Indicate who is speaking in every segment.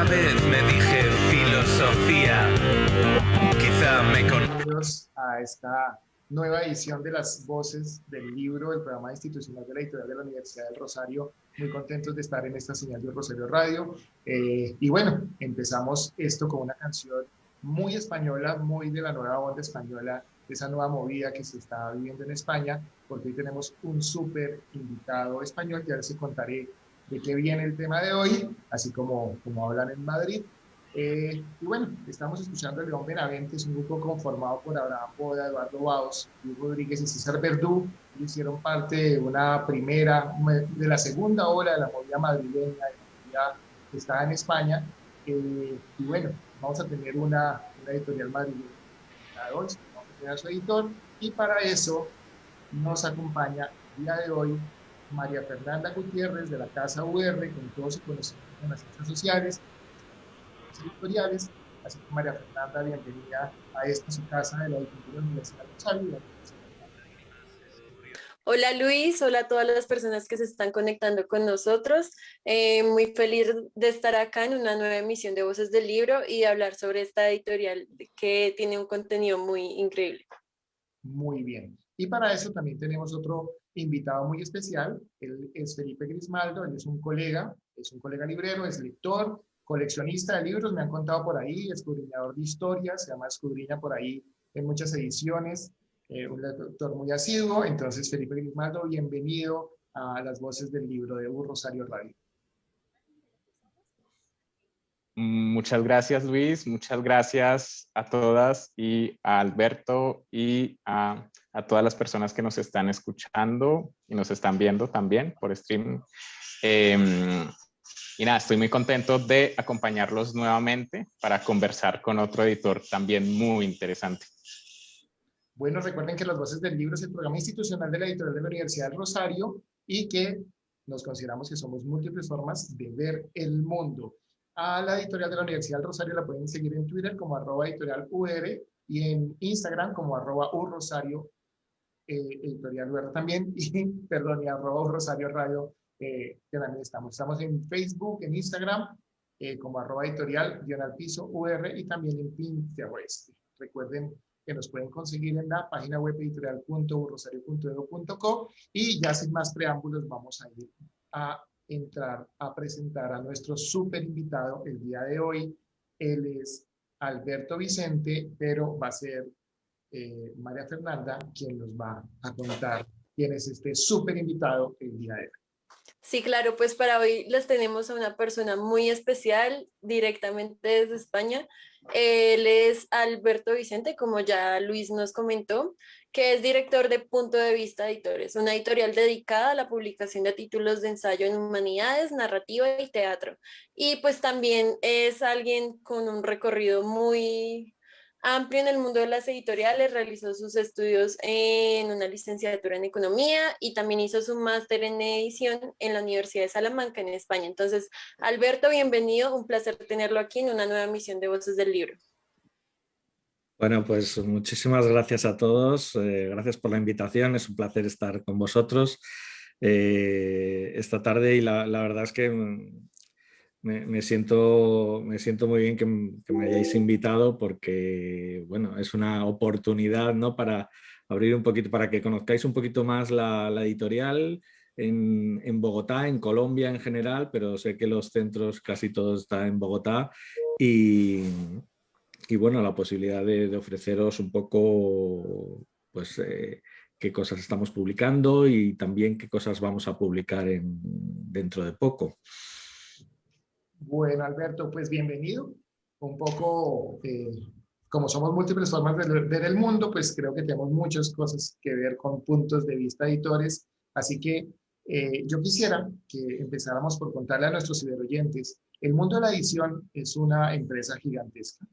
Speaker 1: vez me dije filosofía, quizá me con...
Speaker 2: Bienvenidos a esta nueva edición de las voces del libro del programa institucional de la editorial de la Universidad del Rosario. Muy contentos de estar en esta señal de Rosario Radio. Y bueno, empezamos esto con una canción muy española, muy de la nueva onda española, de esa nueva movida que se está viviendo en España, porque hoy tenemos un súper invitado español. Ya les contaré de qué viene el tema de hoy, así como hablan en Madrid. Y bueno, estamos escuchando a León Benavente, es un grupo conformado por Abraham Boda, Eduardo Baos, Luis Rodríguez y César Verdú. Ellos hicieron parte de una primera, de la segunda ola de la movida madrileña, de la movida que estaba en España. Y bueno, vamos a tener una editorial madrileña, la Dolce, vamos a tener a su editor, y para eso nos acompaña el día de hoy María Fernanda Gutiérrez de la Casa UR, con todo su conocimiento en las ciencias sociales editoriales. Así que María Fernanda, bienvenida a esta su casa de la editorial de la Universidad de Rosario.
Speaker 3: Hola Luis, hola a todas las personas que se están conectando con nosotros. Muy feliz de estar acá en una nueva emisión de Voces del Libro y de hablar sobre esta editorial que tiene un contenido muy increíble.
Speaker 2: Muy bien. Y para eso también tenemos otro invitado muy especial. Él es Felipe Grismaldo, él es un colega librero, es lector, coleccionista de libros, me han contado por ahí, escudriñador de historias, se llama Escudriña por ahí en muchas ediciones, un lector muy asiduo. Entonces, Felipe Grismaldo, bienvenido a las voces del libro de U Rosario Radio.
Speaker 4: Muchas gracias, Luis. Muchas gracias a todas y a Alberto y a todas las personas que nos están escuchando y nos están viendo también por streaming. Y nada, estoy muy contento de acompañarlos nuevamente para conversar con otro editor también muy interesante.
Speaker 2: Bueno, recuerden que Las Voces del Libro es el programa institucional de la editorial de la Universidad del Rosario y que nos consideramos que somos múltiples formas de ver el mundo. A la editorial de la Universidad del Rosario la pueden seguir en Twitter como @editorialur y en Instagram como @urrosario editorial UR también, y perdón, y @urrosario radio, que también estamos. Estamos en Facebook, en Instagram, como @editorial_al_piso UR y también en Pinterest. Recuerden que nos pueden conseguir en la página web editorial.urrosario.edu.co, y ya sin más preámbulos vamos a ir a entrar a presentar a nuestro súper invitado el día de hoy. Él es Alberto Vicente, pero va a ser María Fernanda quien nos va a contar quién es este súper invitado el día de hoy.
Speaker 3: Sí, claro, pues para hoy les tenemos a una persona muy especial directamente desde España. Él es Alberto Vicente, como ya Luis nos comentó, que es director de Punto de Vista Editores, una editorial dedicada a la publicación de títulos de ensayo en humanidades, narrativa y teatro. Y pues también es alguien con un recorrido muy amplio en el mundo de las editoriales, realizó sus estudios en una licenciatura en economía y también hizo su máster en edición en la Universidad de Salamanca, en España. Entonces, Alberto, bienvenido, un placer tenerlo aquí en una nueva emisión de Voces del Libro.
Speaker 5: Bueno, pues muchísimas gracias a todos, gracias por la invitación, es un placer estar con vosotros esta tarde y la verdad es que me siento muy bien que me hayáis invitado porque, bueno, es una oportunidad, ¿no? Para abrir un poquito, para que conozcáis un poquito más la editorial en Bogotá, en Colombia en general, pero sé que los centros casi todos están en Bogotá y bueno, la posibilidad de ofreceros un poco, pues, qué cosas estamos publicando y también qué cosas vamos a publicar dentro de poco.
Speaker 2: Bueno, Alberto, pues bienvenido. Un poco, como somos múltiples formas de ver el mundo, pues creo que tenemos muchas cosas que ver con puntos de vista editores. Así que yo quisiera que empezáramos por contarle a nuestros ciberoyentes. El mundo de la edición es una empresa gigantesca,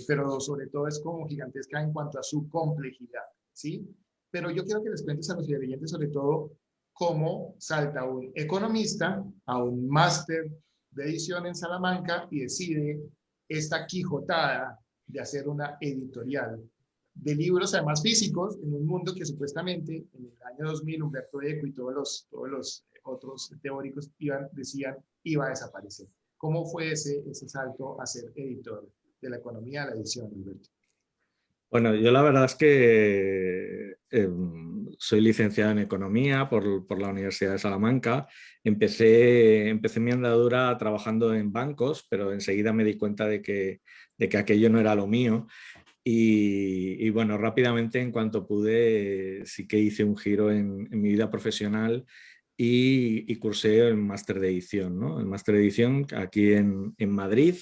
Speaker 2: pero sobre todo es como gigantesca en cuanto a su complejidad, ¿sí? Pero yo quiero que les cuentes a los ciberoyentes sobre todo cómo salta un economista a un máster de edición en Salamanca y decide esta quijotada de hacer una editorial de libros, además físicos, en un mundo que supuestamente en el año 2000 Humberto Eco y todos los otros teóricos decían iba a desaparecer. ¿Cómo fue ese salto a ser editor de la economía a la edición, Alberto?
Speaker 5: Bueno, yo la verdad es que soy licenciado en Economía por la Universidad de Salamanca. Empecé mi andadura trabajando en bancos, pero enseguida me di cuenta de que aquello no era lo mío. Y bueno, rápidamente en cuanto pude, sí que hice un giro en mi vida profesional y cursé el máster de edición, ¿no? El máster de edición aquí en Madrid,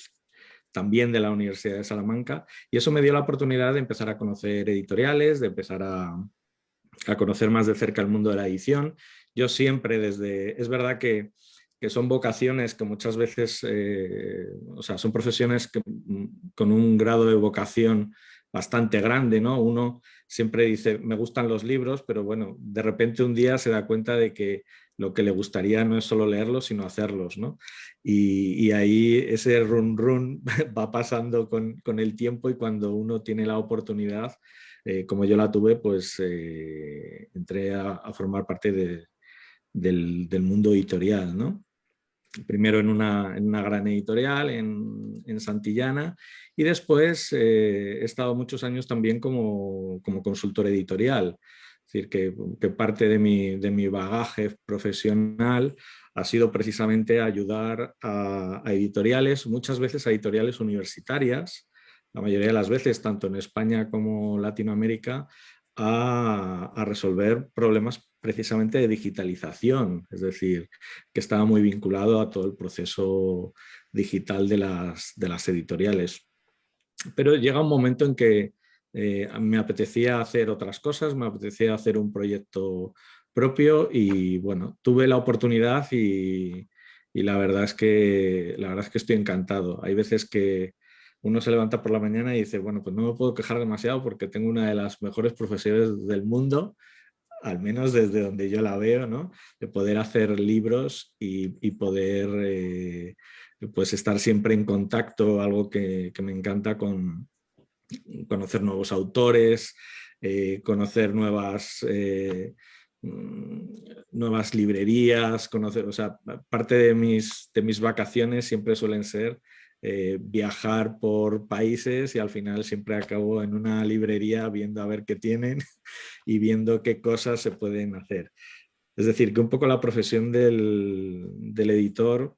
Speaker 5: también de la Universidad de Salamanca, y eso me dio la oportunidad de empezar a conocer editoriales, de empezar a conocer más de cerca el mundo de la edición. Yo siempre es verdad que son vocaciones que muchas veces, o sea, son profesiones con un grado de vocación bastante grande, ¿no? Uno siempre dice, me gustan los libros, pero bueno, de repente un día se da cuenta de que lo que le gustaría no es solo leerlos, sino hacerlos, ¿no? Y ahí ese run run va pasando con el tiempo, y cuando uno tiene la oportunidad, como yo la tuve, pues entré a formar parte del mundo editorial, ¿no? Primero en una gran editorial en Santillana, y después he estado muchos años también como consultor editorial. Es decir, que parte de mi bagaje profesional ha sido precisamente ayudar a editoriales, muchas veces a editoriales universitarias, la mayoría de las veces, tanto en España como Latinoamérica, a resolver problemas precisamente de digitalización, es decir, que estaba muy vinculado a todo el proceso digital de las editoriales. Pero llega un momento en que me apetecía hacer otras cosas, me apetecía hacer un proyecto propio, y bueno, tuve la oportunidad, y la verdad es que estoy encantado. Hay veces que uno se levanta por la mañana y dice, bueno, pues no me puedo quejar demasiado porque tengo una de las mejores profesiones del mundo, al menos desde donde yo la veo, ¿no? De poder hacer libros y poder pues estar siempre en contacto, algo que me encanta, con conocer nuevos autores, conocer nuevas librerías, o sea, parte de mis vacaciones siempre suelen ser viajar por países, y al final siempre acabo en una librería viendo a ver qué tienen y viendo qué cosas se pueden hacer. Es decir, que un poco la profesión del editor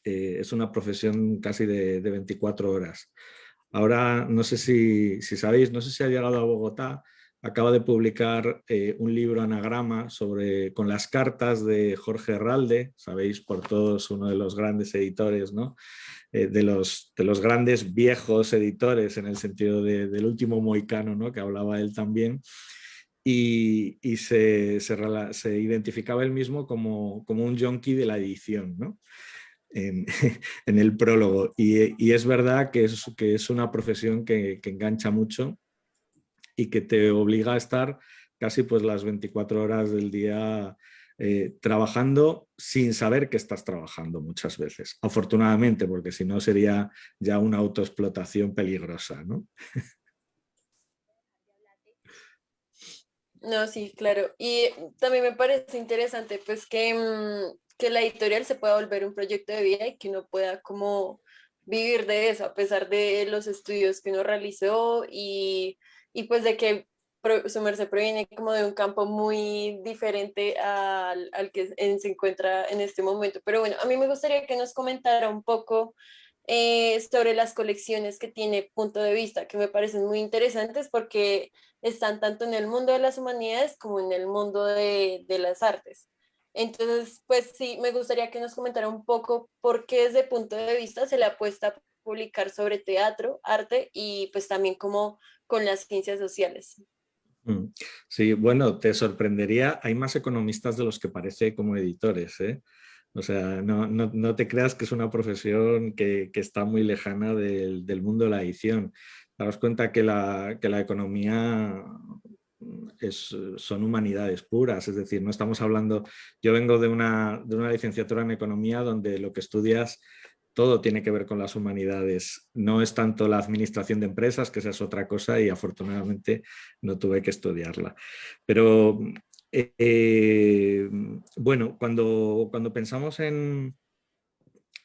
Speaker 5: es una profesión casi de 24 horas. Ahora, no sé si sabéis, no sé si ha llegado a Bogotá, acaba de publicar un libro anagrama con las cartas de Jorge Herralde, sabéis por todos, uno de los grandes editores, ¿no? De los grandes viejos editores, en el sentido del último mohicano, ¿no? Que hablaba él también. Y se identificaba él mismo como un yonki de la edición, ¿no? en, en el prólogo. Y es verdad que es una profesión que engancha mucho y que te obliga a estar casi pues las 24 horas del día trabajando sin saber que estás trabajando muchas veces. Afortunadamente, porque si no sería ya una autoexplotación peligrosa, ¿no?
Speaker 3: No, sí, claro. Y también me parece interesante pues que la editorial se pueda volver un proyecto de vida y que uno pueda como vivir de eso a pesar de los estudios que uno realizó y pues de que su merced proviene como de un campo muy diferente al que se encuentra en este momento. Pero bueno, a mí me gustaría que nos comentara un poco sobre las colecciones que tiene Punto de Vista, que me parecen muy interesantes porque están tanto en el mundo de las humanidades como en el mundo de las artes. Entonces, pues sí, me gustaría que nos comentara un poco por qué desde Punto de Vista se le apuesta a publicar sobre teatro, arte y pues también como con las ciencias sociales.
Speaker 5: Sí, bueno, te sorprendería, hay más economistas de los que parece como editores, ¿eh? O sea, no te creas que es una profesión que está muy lejana del mundo de la edición. Daos cuenta que la economía son humanidades puras, es decir, no estamos hablando, yo vengo de una licenciatura en economía donde lo que estudias todo tiene que ver con las humanidades, no es tanto la administración de empresas, que esa es otra cosa y afortunadamente no tuve que estudiarla. Pero bueno, cuando pensamos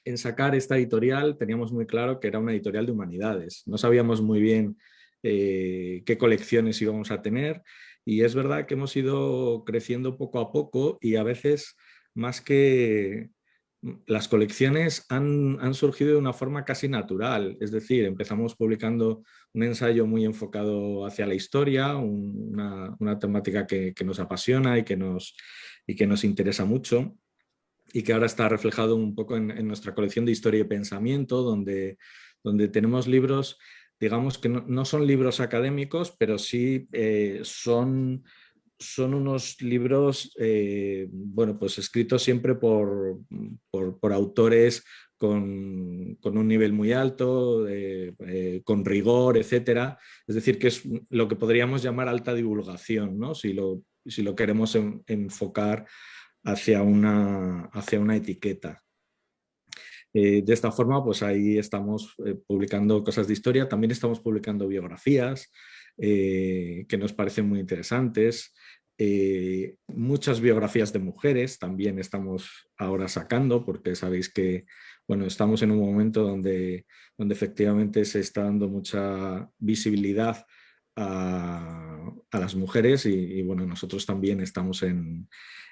Speaker 5: en sacar esta editorial teníamos muy claro que era una editorial de humanidades. No sabíamos muy bien qué colecciones íbamos a tener y es verdad que hemos ido creciendo poco a poco y a veces más que las colecciones han surgido de una forma casi natural, es decir, empezamos publicando un ensayo muy enfocado hacia la historia, una temática que nos apasiona y que nos interesa mucho y que ahora está reflejado un poco en nuestra colección de historia y pensamiento, donde tenemos libros, digamos que no son libros académicos, pero sí son unos libros bueno, pues escritos siempre por autores con un nivel muy alto, con rigor, etcétera. Es decir, que es lo que podríamos llamar alta divulgación, ¿no? Si lo queremos enfocar hacia una etiqueta. De esta forma, pues ahí estamos publicando cosas de historia, también estamos publicando biografías que nos parecen muy interesantes, muchas biografías de mujeres también estamos ahora sacando, porque sabéis que bueno, estamos en un momento donde efectivamente se está dando mucha visibilidad a las mujeres y bueno, nosotros también estamos en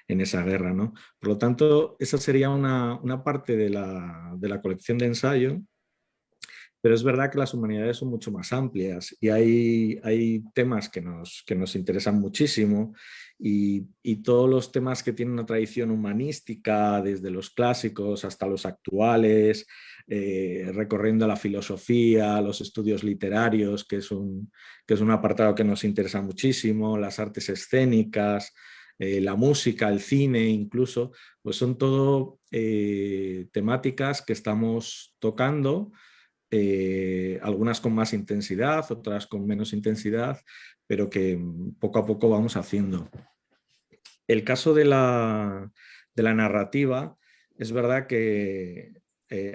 Speaker 5: esa guerra, ¿no? Por lo tanto, esa sería una parte de la colección de ensayo, pero es verdad que las humanidades son mucho más amplias y hay temas que nos interesan muchísimo y todos los temas que tienen una tradición humanística, desde los clásicos hasta los actuales, recorriendo la filosofía, los estudios literarios, que es un apartado que nos interesa muchísimo, las artes escénicas, la música, el cine incluso, pues son todo temáticas que estamos tocando, algunas con más intensidad, otras con menos intensidad, pero que poco a poco vamos haciendo. El caso de la narrativa, es verdad que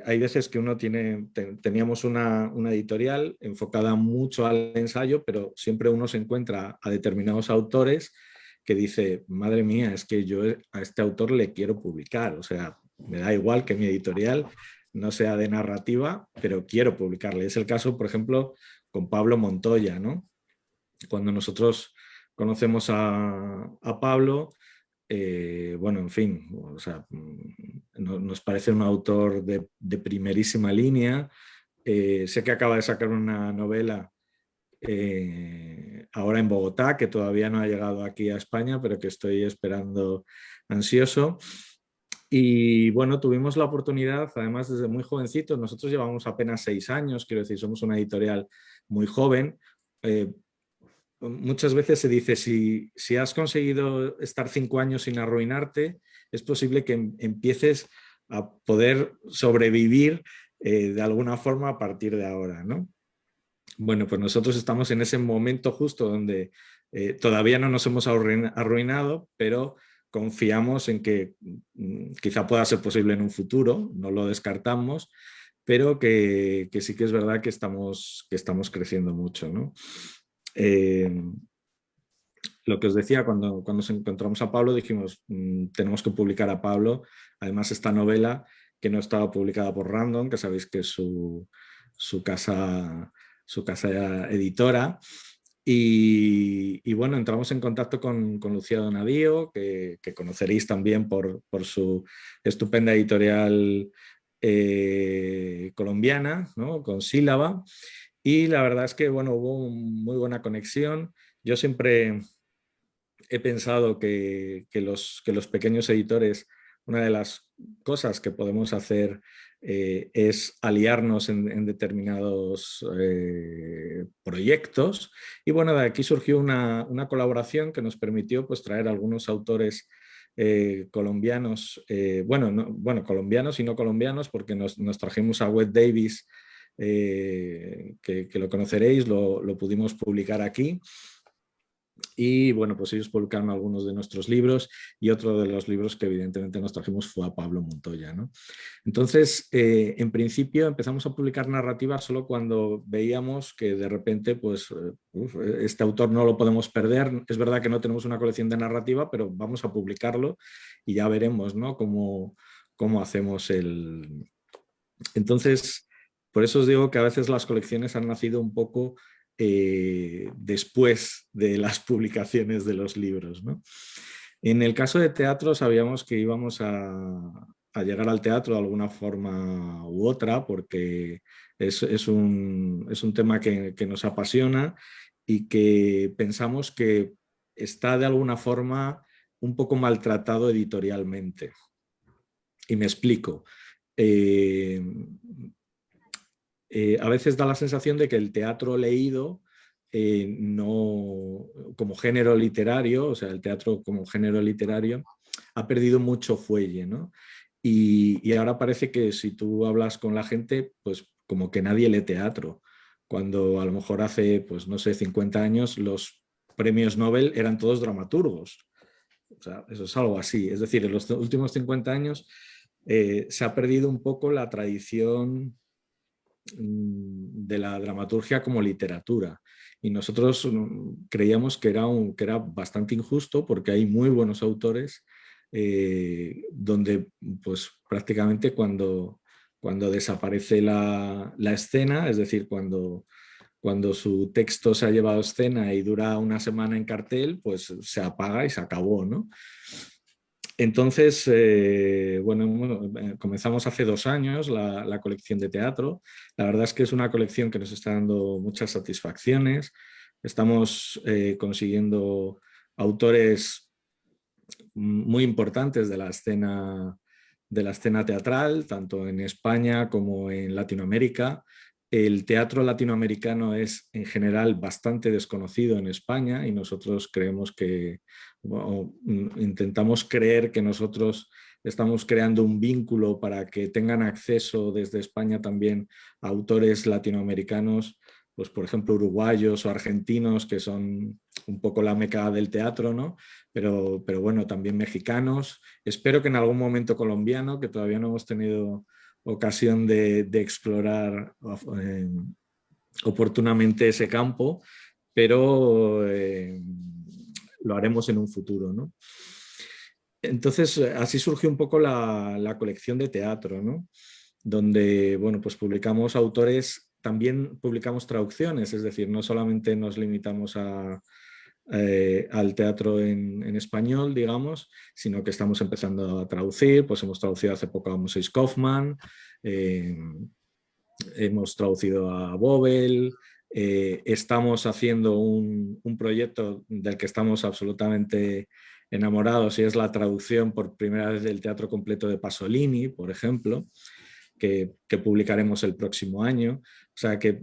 Speaker 5: hay veces que uno teníamos una editorial enfocada mucho al ensayo, pero siempre uno se encuentra a determinados autores que dice, madre mía, es que yo a este autor le quiero publicar, o sea, me da igual que mi editorial no sea de narrativa, pero quiero publicarle. Es el caso, por ejemplo, con Pablo Montoya, ¿no? Cuando nosotros conocemos a Pablo, bueno, en fin, o sea, nos parece un autor de primerísima línea. Sé que acaba de sacar una novela ahora en Bogotá, que todavía no ha llegado aquí a España, pero que estoy esperando ansioso. Y bueno, tuvimos la oportunidad, además desde muy jovencitos, nosotros llevamos apenas 6 años, quiero decir, somos una editorial muy joven. Muchas veces se dice, si has conseguido estar 5 años sin arruinarte, es posible que empieces a poder sobrevivir de alguna forma a partir de ahora, ¿no? Bueno, pues nosotros estamos en ese momento justo donde todavía no nos hemos arruinado, pero confiamos en que quizá pueda ser posible en un futuro, no lo descartamos, pero que sí que es verdad que estamos creciendo mucho, ¿no? Lo que os decía, cuando nos encontramos a Pablo dijimos, tenemos que publicar a Pablo, además esta novela que no estaba publicada por Random, que sabéis que es su casa editora. Y bueno, entramos en contacto con Lucía Donadío, que conoceréis también por su estupenda editorial colombiana, ¿no? Con Sílaba. Y la verdad es que bueno, hubo muy buena conexión. Yo siempre he pensado que los pequeños editores, una de las cosas que podemos hacer es aliarnos en determinados proyectos. Y bueno, de aquí surgió una colaboración que nos permitió pues, traer algunos autores colombianos, bueno, colombianos y no colombianos, porque nos trajimos a Wed Davis, que lo conoceréis, lo pudimos publicar aquí. Y bueno, pues ellos publicaron algunos de nuestros libros y otro de los libros que evidentemente nos trajimos fue a Pablo Montoya, ¿no? Entonces, en principio empezamos a publicar narrativas solo cuando veíamos que de repente, pues, este autor no lo podemos perder. Es verdad que no tenemos una colección de narrativa, pero vamos a publicarlo y ya veremos, ¿no? Cómo hacemos el Entonces, por eso os digo que a veces las colecciones han nacido un poco después de las publicaciones de los libros, ¿no? En el caso de teatro sabíamos que íbamos a llegar al teatro de alguna forma u otra, porque es un tema que nos apasiona y que pensamos que está de alguna forma un poco maltratado editorialmente. Y me explico. A veces da la sensación de que el teatro leído, no, como género literario, o sea, el teatro como género literario, ha perdido mucho fuelle, ¿no? Y ahora parece que si tú hablas con la gente, pues como que nadie lee teatro, cuando a lo mejor hace, pues no sé, 50 años los premios Nobel eran todos dramaturgos. O sea, eso es algo así. Es decir, en los últimos 50 años se ha perdido un poco la tradición de la dramaturgia como literatura. Y nosotros creíamos que era bastante injusto, porque hay muy buenos autores donde pues prácticamente cuando desaparece la escena, es decir, cuando su texto se ha llevado a escena y dura una semana en cartel, pues se apaga y se acabó, ¿no? Entonces, comenzamos hace 2 años la colección de teatro. La verdad es que es una colección que nos está dando muchas satisfacciones. Estamos consiguiendo autores muy importantes de la escena teatral, tanto en España como en Latinoamérica. El teatro latinoamericano es en general bastante desconocido en España y nosotros creemos que, bueno, intentamos creer que nosotros estamos creando un vínculo para que tengan acceso desde España también a autores latinoamericanos, pues por ejemplo uruguayos o argentinos, que son un poco la meca del teatro, ¿no? Pero bueno, también mexicanos. Espero que en algún momento colombiano, que todavía no hemos tenido ocasión de explorar oportunamente ese campo, pero lo haremos en un futuro, ¿no? Entonces, así surgió un poco la colección de teatro, ¿no? Donde, bueno, pues publicamos autores, también publicamos traducciones, es decir, no solamente nos limitamos al teatro en español, digamos, sino que estamos empezando a traducir. Pues hemos traducido hace poco a Moses Kaufman, hemos traducido a Bobel, estamos haciendo un proyecto del que estamos absolutamente enamorados, y es la traducción por primera vez del teatro completo de Pasolini, por ejemplo, que publicaremos el próximo año. O sea que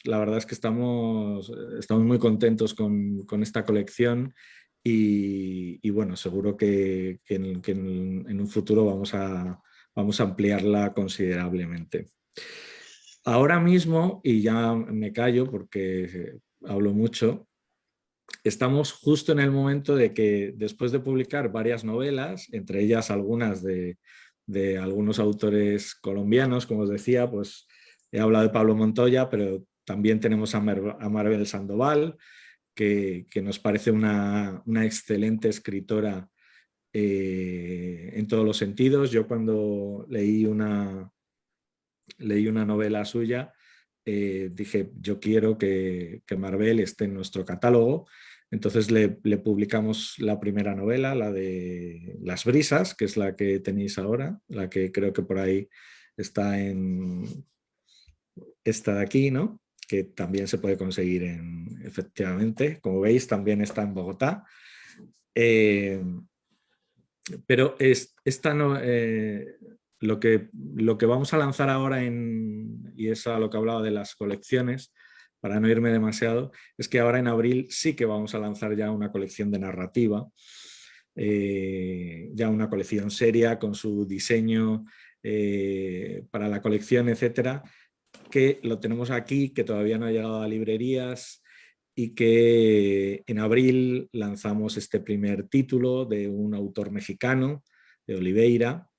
Speaker 5: la verdad es que estamos muy contentos con esta colección y bueno, seguro que en un futuro vamos a ampliarla considerablemente. Ahora mismo, y ya me callo porque hablo mucho, estamos justo en el momento de que, después de publicar varias novelas, entre ellas algunas de algunos autores colombianos, como os decía, pues he hablado de Pablo Montoya, pero también tenemos a Maribel Sandoval, que nos parece una excelente escritora en todos los sentidos. Yo cuando leí una novela suya, dije, yo quiero que Maribel esté en nuestro catálogo. Entonces le publicamos la primera novela, la de Las Brisas, que es la que tenéis ahora, la que creo que por ahí está esta de aquí, ¿no? Que también se puede conseguir efectivamente, como veis, también está en Bogotá. Pero esta no... Lo que vamos a lanzar ahora, y es a lo que hablaba de las colecciones, para no irme demasiado, es que ahora en abril sí que vamos a lanzar ya una colección de narrativa, ya una colección seria con su diseño para la colección, etcétera, que lo tenemos aquí, que todavía no ha llegado a librerías, y que en abril lanzamos este primer título de un autor mexicano, de Oliveira,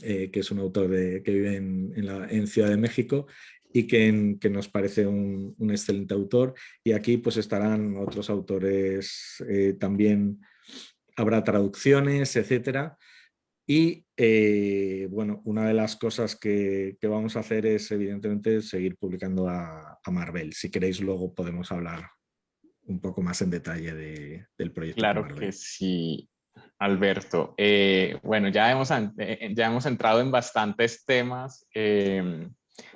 Speaker 5: que es un autor que vive en Ciudad de México y que nos parece un excelente autor. Y aquí pues estarán otros autores, también habrá traducciones, etcétera. Y bueno, una de las cosas que vamos a hacer es evidentemente seguir publicando a Marvel. Si queréis luego podemos hablar un poco más en detalle del proyecto con
Speaker 4: Claro que
Speaker 5: Marvel.
Speaker 4: sí, Alberto. Bueno, ya hemos entrado en bastantes temas de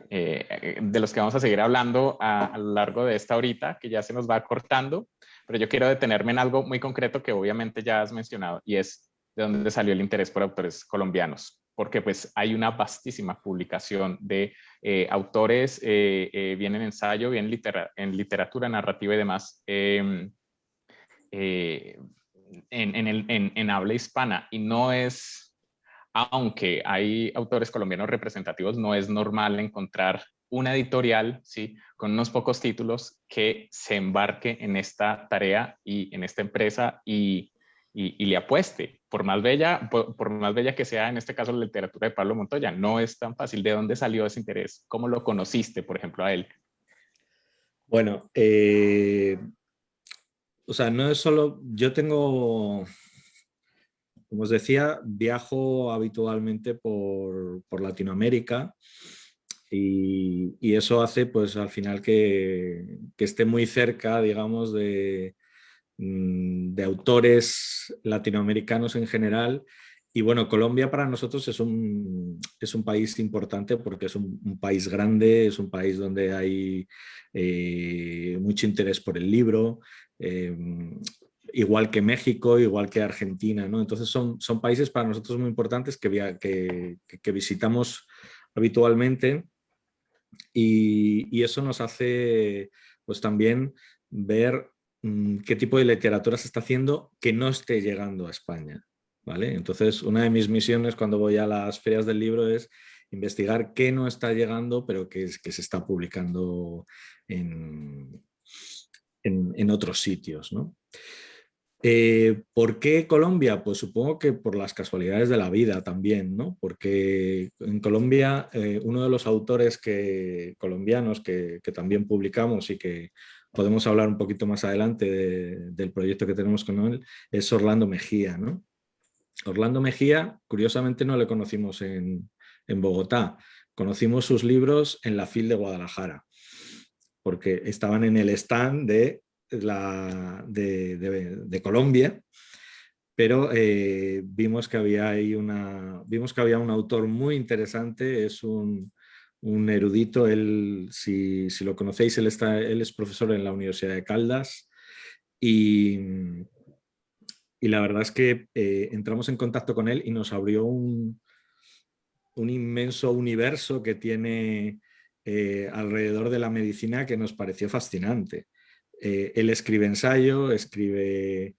Speaker 4: los que vamos a seguir hablando a lo largo de esta horita, que ya se nos va cortando, pero yo quiero detenerme en algo muy concreto que obviamente ya has mencionado, y es de dónde salió el interés por autores colombianos, porque pues hay una vastísima publicación de autores, bien en ensayo, bien en literatura, narrativa y demás, eh, en habla hispana, y no es, aunque hay autores colombianos representativos, no es normal encontrar una editorial, ¿sí?, con unos pocos títulos que se embarque en esta tarea y en esta empresa y le apueste, por más bella que sea, en este caso la literatura de Pablo Montoya. No es tan fácil. ¿De dónde salió ese interés? ¿Cómo lo conociste, por ejemplo, a él?
Speaker 5: Bueno, o sea, no es solo, yo tengo, como os decía, viajo habitualmente por Latinoamérica y eso hace pues al final que esté muy cerca, digamos, de autores latinoamericanos en general. Y bueno, Colombia para nosotros es un país importante porque es un país grande, es un país donde hay mucho interés por el libro, eh, igual que México, igual que Argentina, ¿no? Entonces son países para nosotros muy importantes que visitamos habitualmente y eso nos hace pues también ver qué tipo de literatura se está haciendo que no esté llegando a España, ¿vale? Entonces, una de mis misiones cuando voy a las ferias del libro es investigar qué no está llegando, pero que se está publicando en otros sitios, ¿no? ¿Por qué Colombia? Pues supongo que por las casualidades de la vida también, ¿no? Porque en Colombia uno de los autores colombianos que también publicamos y que podemos hablar un poquito más adelante del proyecto que tenemos con él es Orlando Mejía, ¿no? Orlando Mejía, curiosamente no le conocimos en Bogotá, conocimos sus libros en la FIL de Guadalajara, porque estaban en el stand de Colombia, pero vimos que había un autor muy interesante, es un erudito, él, si lo conocéis, él es profesor en la Universidad de Caldas y la verdad es que entramos en contacto con él y nos abrió un inmenso universo que tiene alrededor de la medicina que nos pareció fascinante. Él escribe ensayo, escribe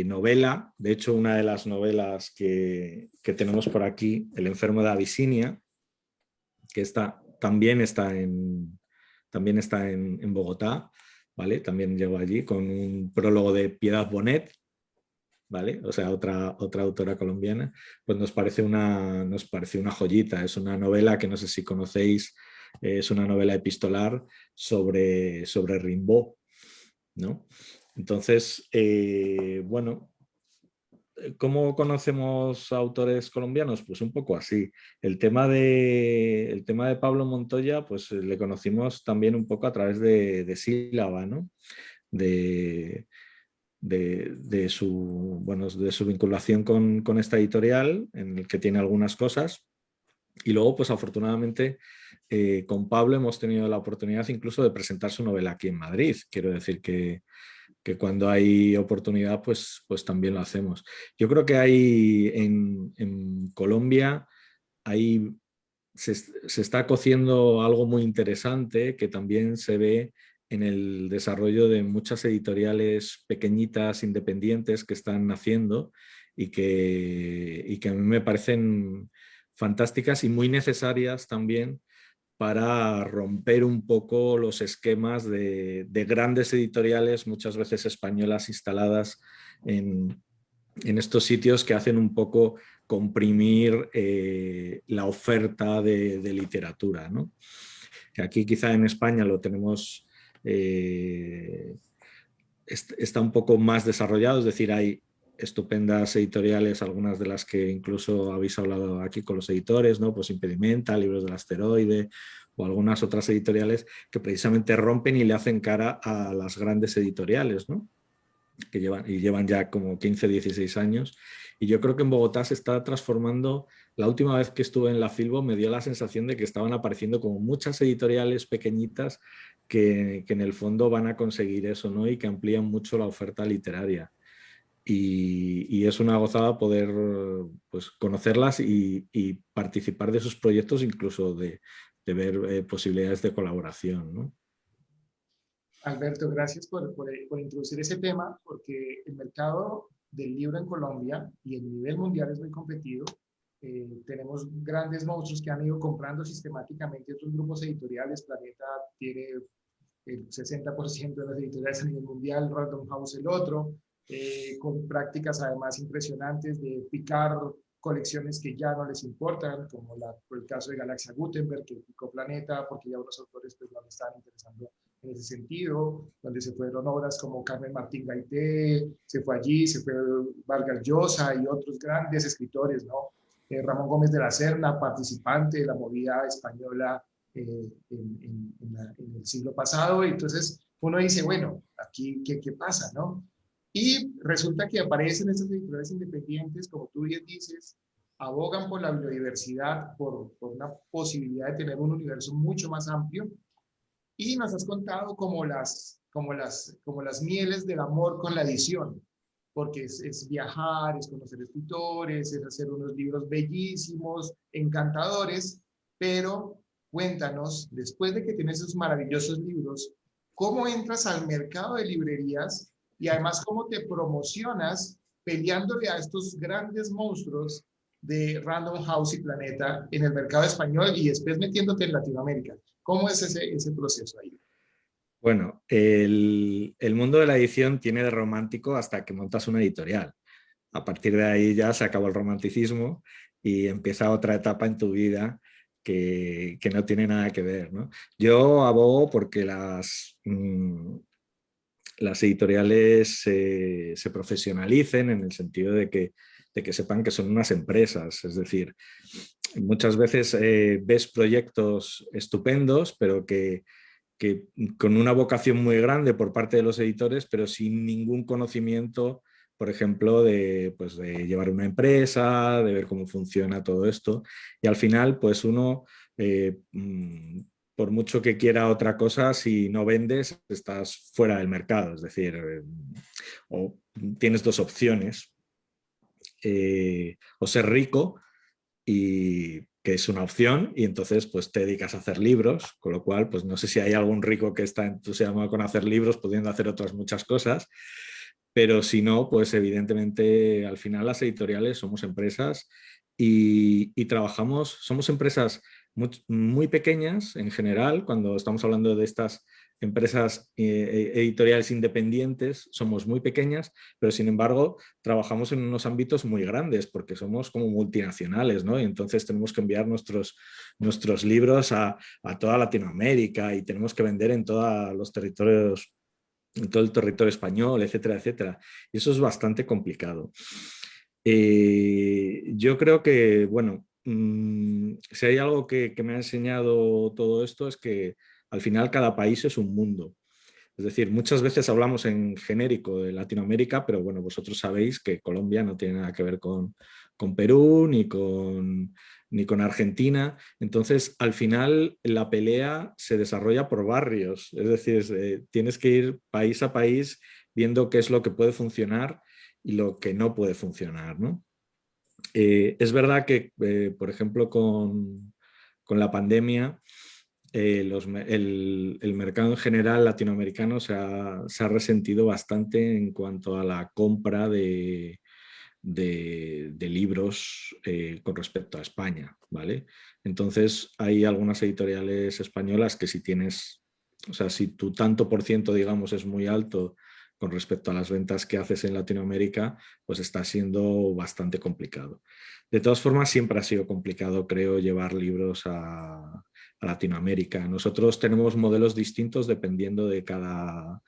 Speaker 5: novela. De hecho, una de las novelas que tenemos por aquí, El enfermo de Abisinia, que también está en Bogotá, ¿vale? También llegó allí con un prólogo de Piedad Bonet, ¿vale? O sea, otra autora colombiana, pues nos parece una joyita. Es una novela que no sé si conocéis, es una novela epistolar sobre Rimbaud, ¿no? Entonces, bueno, ¿cómo conocemos autores colombianos? Pues un poco así. El tema de Pablo Montoya, pues le conocimos también un poco a través de Sílaba, ¿no? De su vinculación con esta editorial, en el que tiene algunas cosas. Y luego, pues afortunadamente, con Pablo hemos tenido la oportunidad incluso de presentar su novela aquí en Madrid. Quiero decir que cuando hay oportunidad, pues también lo hacemos. Yo creo que hay en Colombia se está cociendo algo muy interesante que también se ve en el desarrollo de muchas editoriales pequeñitas, independientes que están naciendo y que a mí me parecen fantásticas y muy necesarias también para romper un poco los esquemas de grandes editoriales, muchas veces españolas, instaladas en estos sitios que hacen un poco comprimir la oferta de literatura, ¿no? Que aquí quizá en España lo tenemos, está un poco más desarrollado, es decir, hay estupendas editoriales, algunas de las que incluso habéis hablado aquí con los editores, ¿no? Pues Impedimenta, Libros del Asteroide o algunas otras editoriales que precisamente rompen y le hacen cara a las grandes editoriales, ¿no? Que llevan ya como 15, 16 años. Y yo creo que en Bogotá se está transformando. La última vez que estuve en la Filbo me dio la sensación de que estaban apareciendo como muchas editoriales pequeñitas que en el fondo van a conseguir eso, ¿no? Y que amplían mucho la oferta literaria. Y es una gozada poder, pues, conocerlas y participar de sus proyectos, incluso de ver posibilidades de colaboración, ¿no?
Speaker 2: Alberto, gracias por introducir ese tema, porque el mercado del libro en Colombia y el nivel mundial es muy competido. Tenemos grandes monstruos que han ido comprando sistemáticamente otros grupos editoriales. Planeta tiene el 60% de las editoriales a nivel mundial, Random House el otro, con prácticas además impresionantes de picar colecciones que ya no les importan, como por el caso de Galaxia Gutenberg, que picó Planeta, porque ya unos autores pues, no le estaban interesando en ese sentido, donde se fueron obras como Carmen Martín Gaité, se fue allí, se fue Vargas Llosa y otros grandes escritores, ¿no? Ramón Gómez de la Serna, participante de la movida española en el siglo pasado, y entonces uno dice, bueno, aquí, ¿qué pasa, no? Y resulta que aparecen estas editoriales independientes, como tú bien dices, abogan por la biodiversidad, por una posibilidad de tener un universo mucho más amplio, y nos has contado como las mieles del amor con la edición, porque es viajar, es conocer escritores, es hacer unos libros bellísimos, encantadores, pero cuéntanos, después de que tienes esos maravillosos libros, ¿cómo entras al mercado de librerías y además cómo te promocionas peleándole a estos grandes monstruos de Random House y Planeta en el mercado español y después metiéndote en Latinoamérica? ¿Cómo es ese proceso ahí?
Speaker 5: Bueno, el mundo de la edición tiene de romántico hasta que montas una editorial. A partir de ahí ya se acabó el romanticismo y empieza otra etapa en tu vida que no tiene nada que ver, ¿no? Yo abogo porque las editoriales se profesionalicen en el sentido de que sepan que son unas empresas. Es decir, muchas veces ves proyectos estupendos, pero que con una vocación muy grande por parte de los editores, pero sin ningún conocimiento, por ejemplo, pues de llevar una empresa, de ver cómo funciona todo esto. Y al final, pues uno, por mucho que quiera otra cosa, si no vendes, estás fuera del mercado. Es decir, o tienes dos opciones. O ser rico, y que es una opción, y entonces pues te dedicas a hacer libros, con lo cual pues no sé si hay algún rico que está entusiasmado con hacer libros pudiendo hacer otras muchas cosas, pero si no, pues evidentemente al final las editoriales somos empresas y trabajamos, somos empresas muy pequeñas en general. Cuando estamos hablando de estas empresas editoriales independientes, somos muy pequeñas, pero sin embargo trabajamos en unos ámbitos muy grandes porque somos como multinacionales, ¿no? Y entonces tenemos que enviar nuestros libros a toda Latinoamérica y tenemos que vender en todos los territorios, en todo el territorio español, etcétera, etcétera. Y eso es bastante complicado. Yo creo que, bueno, si hay algo que me ha enseñado todo esto es que al final cada país es un mundo. Es decir, muchas veces hablamos en genérico de Latinoamérica, pero bueno, vosotros sabéis que Colombia no tiene nada que ver con Perú ni con Argentina. Entonces, al final, la pelea se desarrolla por barrios. Es decir, tienes que ir país a país viendo qué es lo que puede funcionar y lo que no puede funcionar, ¿no? Es verdad que, por ejemplo, con la pandemia, el mercado en general latinoamericano se ha resentido bastante en cuanto a la compra de libros con respecto a España, ¿vale? Entonces hay algunas editoriales españolas que si tienes, o sea, si tu tanto por ciento, digamos, es muy alto con respecto a las ventas que haces en Latinoamérica, pues está siendo bastante complicado. De todas formas, siempre ha sido complicado, creo, llevar libros a Latinoamérica. Nosotros tenemos modelos distintos dependiendo de cada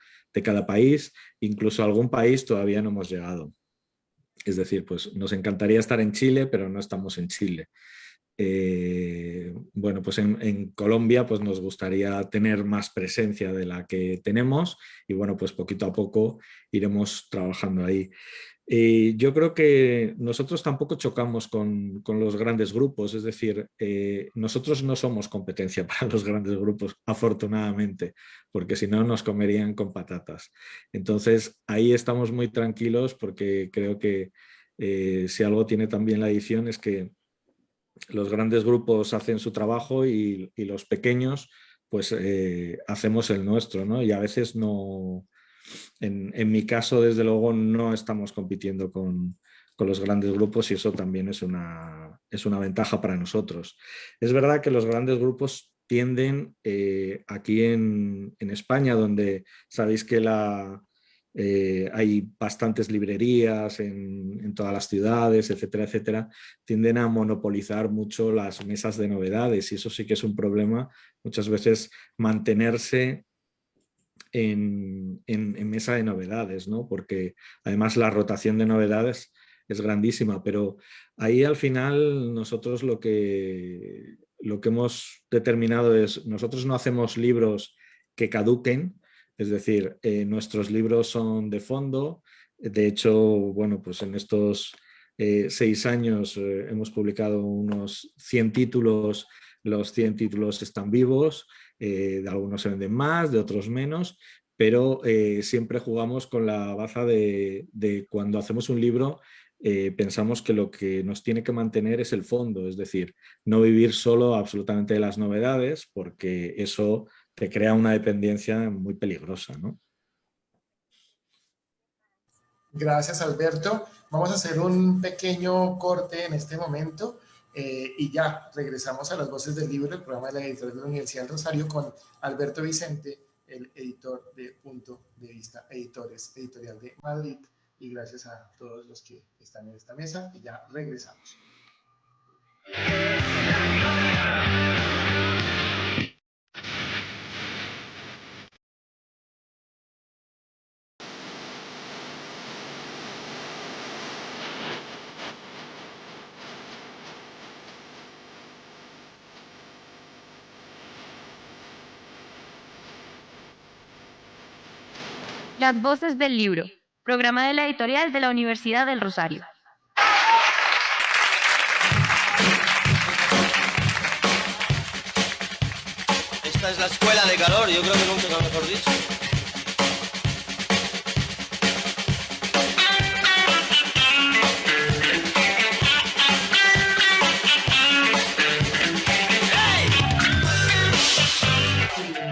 Speaker 5: país, incluso a algún país todavía no hemos llegado. Es decir, pues nos encantaría estar en Chile, pero no estamos en Chile. Bueno, pues en Colombia pues nos gustaría tener más presencia de la que tenemos y bueno, pues poquito a poco iremos trabajando ahí. Yo creo que nosotros tampoco chocamos con los grandes grupos, es decir, nosotros no somos competencia para los grandes grupos, afortunadamente, porque si no nos comerían con patatas. Entonces, ahí estamos muy tranquilos porque creo que si algo tiene también la edición es que los grandes grupos hacen su trabajo y los pequeños pues hacemos el nuestro, ¿no? Y a veces no, en mi caso desde luego no estamos compitiendo con los grandes grupos y eso también es una ventaja para nosotros. Es verdad que los grandes grupos tienden aquí en España, donde sabéis que hay bastantes librerías en todas las ciudades, etcétera, etcétera, tienden a monopolizar mucho las mesas de novedades y eso sí que es un problema muchas veces mantenerse en mesa de novedades, ¿no? Porque además la rotación de novedades es grandísima, pero ahí al final nosotros lo que hemos determinado es, nosotros no hacemos libros que caduquen, es decir, nuestros libros son de fondo. De hecho, bueno, pues en estos 6 años hemos publicado unos 100 títulos, los 100 títulos están vivos, de algunos se venden más, de otros menos, pero siempre jugamos con la baza de cuando hacemos un libro, pensamos que lo que nos tiene que mantener es el fondo, es decir, no vivir solo absolutamente de las novedades, porque eso te crea una dependencia muy peligrosa, ¿no?
Speaker 2: Gracias, Alberto. Vamos a hacer un pequeño corte en este momento y ya regresamos a las voces del libro, el programa de la editorial de la Universidad del Rosario con Alberto Vicente, el editor de Punto de Vista Editores, editorial de Madrid. Y gracias a todos los que están en esta mesa y ya regresamos.
Speaker 6: Las voces del libro, programa de la editorial de la Universidad del Rosario.
Speaker 7: Esta es la escuela de calor, yo creo que nunca lo mejor dicho.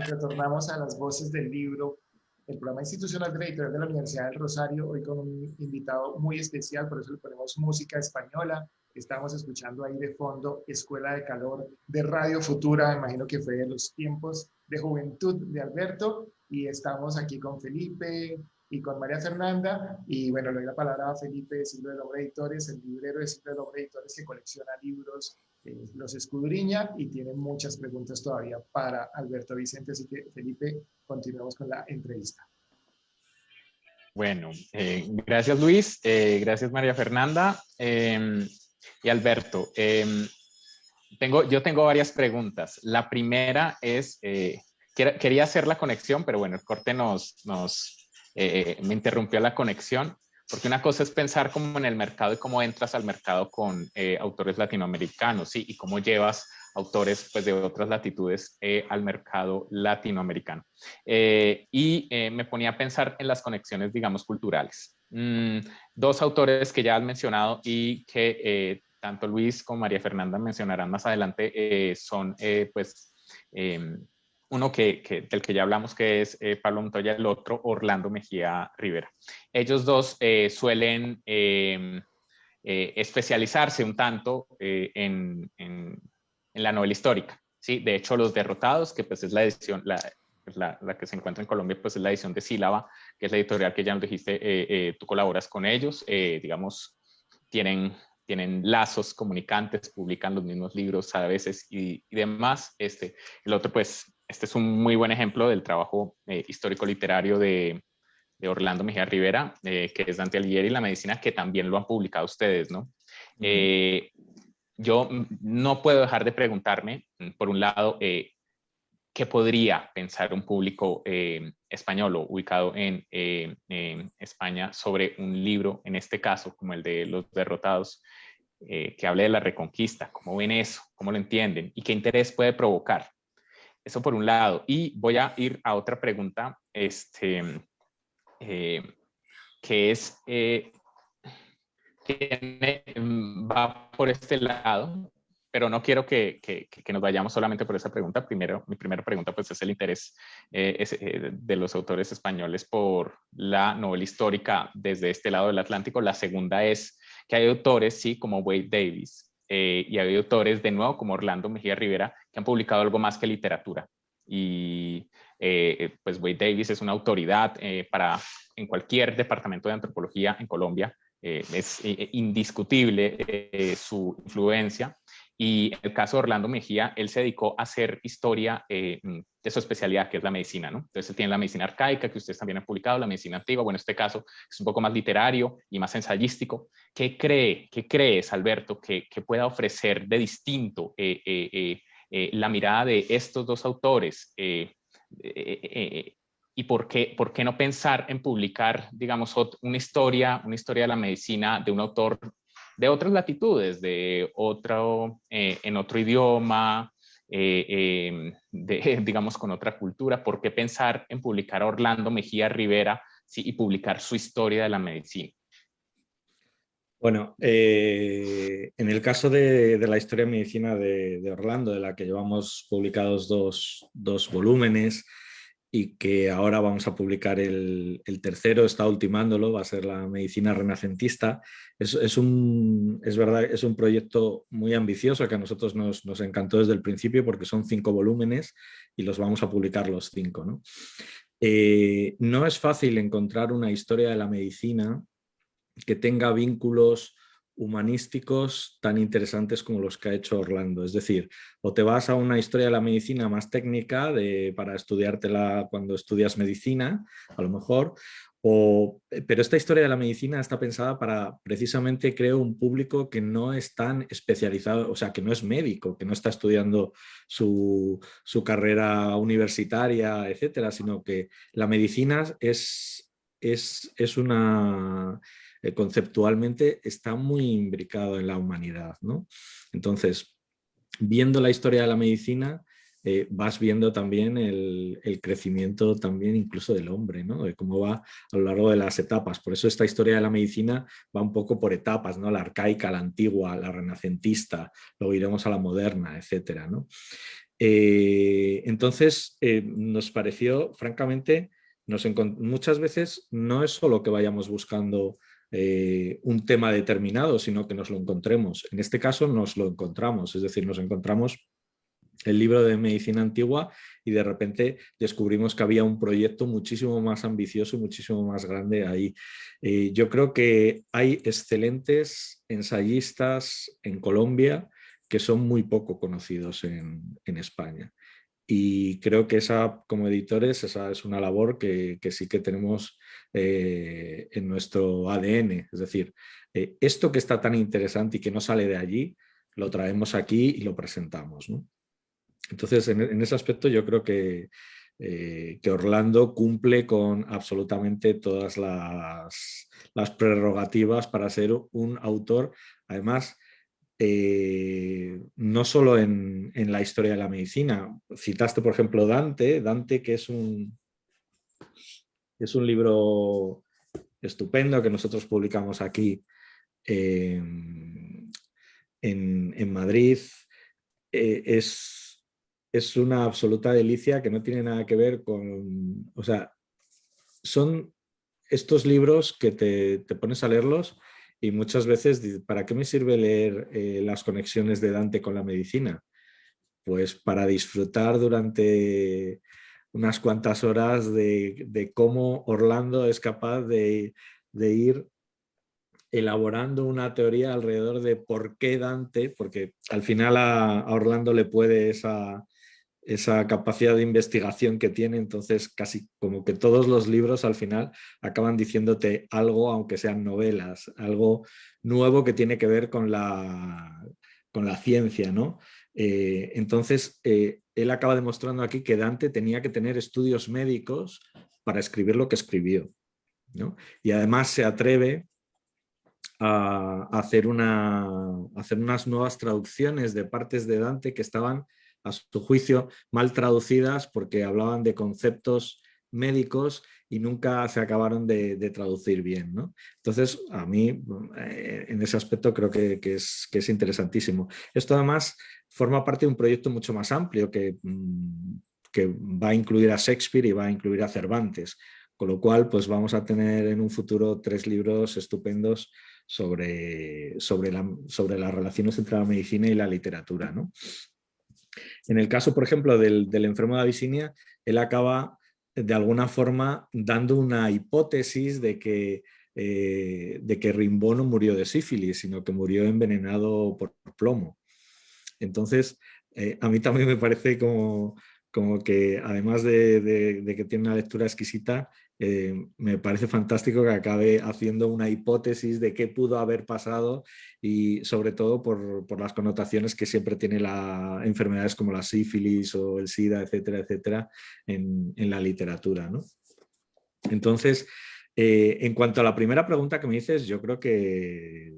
Speaker 2: Retornamos a las voces del libro, el programa institucional de la editorial de la Universidad del Rosario, hoy con un invitado muy especial, por eso le ponemos música española. Estamos escuchando ahí de fondo Escuela de Calor de Radio Futura, imagino que fue de los tiempos de juventud de Alberto, y estamos aquí con Felipe y con María Fernanda, y bueno, le doy la palabra a Felipe de Siglo del Hombre Editores, el librero de Siglo del Hombre Editores que colecciona libros, los escudriña y tiene muchas preguntas todavía para Alberto Vicente, así que Felipe, continuemos con la entrevista.
Speaker 4: Bueno, gracias Luis, gracias María Fernanda y Alberto. Yo tengo varias preguntas. La primera es, quería hacer la conexión, pero bueno, el corte me interrumpió la conexión, porque una cosa es pensar como en el mercado y cómo entras al mercado con autores latinoamericanos, ¿sí? Y cómo llevas autores pues, de otras latitudes al mercado latinoamericano. Me ponía a pensar en las conexiones, digamos, culturales. Dos autores que ya has mencionado y que tanto Luis como María Fernanda mencionarán más adelante son uno del que ya hablamos, que es Pablo Montoya, el otro Orlando Mejía Rivera. Ellos dos suelen especializarse un tanto en la novela histórica, ¿sí? De hecho, Los Derrotados, que pues es la edición, la que se encuentra en Colombia, pues es la edición de Sílaba, que es la editorial que ya nos dijiste, tú colaboras con ellos, digamos, tienen lazos comunicantes, publican los mismos libros a veces y demás. El otro, pues, este es un muy buen ejemplo del trabajo histórico-literario de Orlando Mejía Rivera, que es Dante Alighieri y la medicina, que también lo han publicado ustedes, ¿no? Yo no puedo dejar de preguntarme, por un lado, ¿qué podría pensar un público español o ubicado en España sobre un libro, en este caso, como el de Los Derrotados, que hable de la Reconquista? ¿Cómo ven eso? ¿Cómo lo entienden? ¿Y qué interés puede provocar? Eso por un lado. Y voy a ir a otra pregunta, que es, que va por este lado, pero no quiero que nos vayamos solamente por esa pregunta. Primero, mi primera pregunta pues es el interés de los autores españoles por la novela histórica desde este lado del Atlántico. La segunda es que hay autores, sí, como Wade Davis, y hay autores, de nuevo, como Orlando Mejía Rivera, que han publicado algo más que literatura. Y pues Wade Davis es una autoridad en cualquier departamento de antropología en Colombia. Es indiscutible su influencia. Y en el caso de Orlando Mejía, él se dedicó a hacer historia de su especialidad, que es la medicina, ¿no? Entonces él tiene la medicina arcaica, que ustedes también han publicado, la medicina antigua. Bueno, en este caso es un poco más literario y más ensayístico. ¿Qué crees, Alberto, que pueda ofrecer de distinto la mirada de estos dos autores? ¿Y por qué no pensar en publicar, digamos, una historia de la medicina de un autor de otras latitudes, en otro idioma, digamos, con otra cultura? ¿Por qué pensar en publicar a Orlando Mejía Rivera, sí, y publicar su historia de la medicina?
Speaker 5: Bueno, en el caso de la historia de medicina de Orlando, de la que llevamos publicados dos volúmenes y que ahora vamos a publicar el tercero, está ultimándolo, va a ser la medicina renacentista. Es verdad, es un proyecto muy ambicioso que a nosotros nos encantó desde el principio, porque son 5 volúmenes y los vamos a publicar los 5, ¿no? No es fácil encontrar una historia de la medicina que tenga vínculos humanísticos tan interesantes como los que ha hecho Orlando. Es decir, o te vas a una historia de la medicina más técnica para estudiártela cuando estudias medicina, a lo mejor, pero esta historia de la medicina está pensada para, precisamente, creo, un público que no es tan especializado, o sea, que no es médico, que no está estudiando su carrera universitaria, etcétera, sino que la medicina es una... conceptualmente está muy imbricado en la humanidad, ¿no? Entonces, viendo la historia de la medicina, vas viendo también el crecimiento también incluso del hombre, ¿no? De cómo va a lo largo de las etapas. Por eso esta historia de la medicina va un poco por etapas, ¿no? La arcaica, la antigua, la renacentista, luego iremos a la moderna, etcétera, ¿no? Entonces, nos pareció, francamente, muchas veces no es solo que vayamos buscando un tema determinado, sino que nos lo encontremos. En este caso nos lo encontramos, es decir, nos encontramos el libro de medicina antigua y de repente descubrimos que había un proyecto muchísimo más ambicioso, muchísimo más grande ahí. Yo creo que hay excelentes ensayistas en Colombia que son muy poco conocidos en España. Y creo que esa, como editores, esa es una labor que sí que tenemos en nuestro ADN. Es decir, esto que está tan interesante y que no sale de allí, lo traemos aquí y lo presentamos, ¿no? Entonces, en ese aspecto yo creo que Orlando cumple con absolutamente todas las prerrogativas para ser un autor, además, no solo en la historia de la medicina. Citaste, por ejemplo, Dante, que es un libro estupendo que nosotros publicamos aquí en Madrid. Es una absoluta delicia que no tiene nada que ver con... O sea, son estos libros que te pones a leerlos y muchas veces dices, ¿para qué me sirve leer las conexiones de Dante con la medicina? Pues para disfrutar durante unas cuantas horas de cómo Orlando es capaz de ir elaborando una teoría alrededor de por qué Dante, porque al final a Orlando le puede esa esa capacidad de investigación que tiene, entonces casi como que todos los libros al final acaban diciéndote algo, aunque sean novelas, algo nuevo que tiene que ver con la ciencia, ¿no? Entonces, él acaba demostrando aquí que Dante tenía que tener estudios médicos para escribir lo que escribió, ¿no? Y además se atreve a hacer unas nuevas traducciones de partes de Dante que estaban, a su juicio, mal traducidas porque hablaban de conceptos médicos y nunca se acabaron de traducir bien, ¿no? Entonces, a mí, en ese aspecto, creo que es interesantísimo. Esto además forma parte de un proyecto mucho más amplio que va a incluir a Shakespeare y va a incluir a Cervantes, con lo cual pues vamos a tener en un futuro 3 libros estupendos sobre las relaciones entre la medicina y la literatura, ¿no? En el caso, por ejemplo, del enfermo de Abisinia, él acaba de alguna forma dando una hipótesis de que Rimbaud no murió de sífilis, sino que murió envenenado por plomo. Entonces, a mí también me parece como que, además de que tiene una lectura exquisita, me parece fantástico que acabe haciendo una hipótesis de qué pudo haber pasado y sobre todo por las connotaciones que siempre tiene las enfermedades como la sífilis o el SIDA, etcétera, etcétera, en la literatura, ¿no? Entonces, en cuanto a la primera pregunta que me dices, yo creo que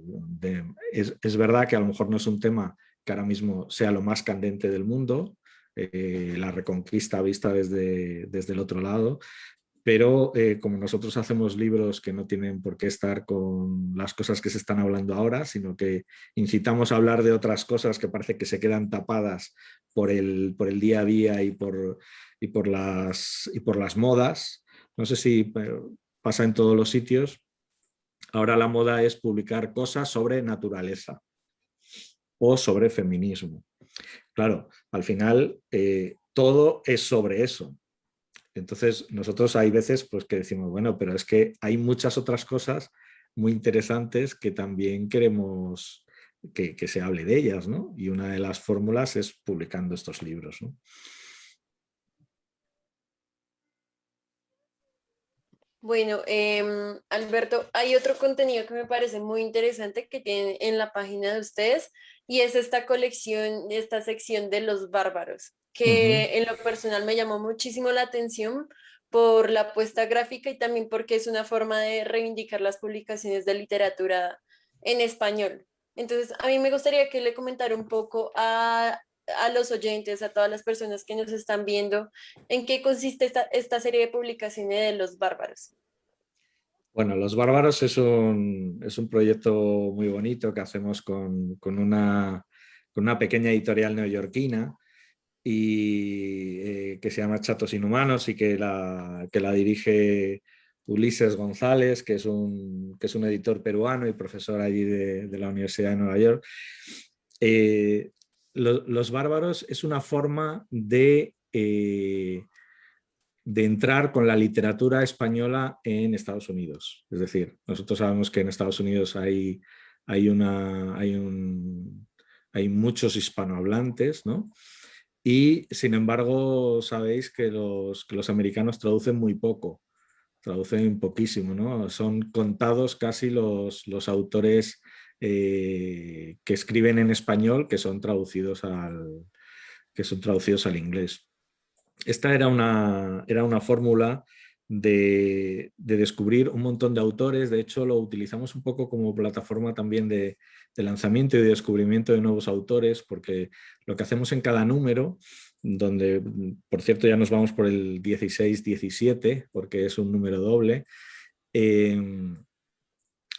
Speaker 5: es verdad que a lo mejor no es un tema que ahora mismo sea lo más candente del mundo, la reconquista vista desde el otro lado, pero como nosotros hacemos libros que no tienen por qué estar con las cosas que se están hablando ahora, sino que incitamos a hablar de otras cosas que parece que se quedan tapadas por el día a día y por las modas. No sé si pasa en todos los sitios. Ahora la moda es publicar cosas sobre naturaleza o sobre feminismo. Claro, al final todo es sobre eso. Entonces nosotros hay veces pues, que decimos, bueno, pero es que hay muchas otras cosas muy interesantes que también queremos que se hable de ellas, ¿no? Y una de las fórmulas es publicando estos libros, ¿no?
Speaker 3: Bueno, Alberto, hay otro contenido que me parece muy interesante que tienen en la página de ustedes y es esta colección, esta sección de los bárbaros, que en lo personal me llamó muchísimo la atención por la apuesta gráfica y también porque es una forma de reivindicar las publicaciones de literatura en español. Entonces, a mí me gustaría que le comentara un poco a los oyentes, a todas las personas que nos están viendo, ¿en qué consiste esta serie de publicaciones de Los Bárbaros?
Speaker 5: Bueno, Los Bárbaros es un proyecto muy bonito que hacemos con una pequeña editorial neoyorquina y que se llama Chatos Inhumanos y que la dirige Ulises González, que es un editor peruano y profesor allí de la Universidad de Nueva York. Los Bárbaros es una forma de entrar con la literatura española en Estados Unidos. Es decir, nosotros sabemos que en Estados Unidos hay muchos hispanohablantes, ¿no? Y sin embargo, sabéis que los americanos traducen muy poco, traducen poquísimo, ¿no? Son contados casi los autores que escriben en español que son traducidos al inglés. Esta era una fórmula de descubrir un montón de autores. De hecho, lo utilizamos un poco como plataforma también de lanzamiento y de descubrimiento de nuevos autores, porque lo que hacemos en cada número, donde, por cierto, ya nos vamos por el 16-17, porque es un número doble,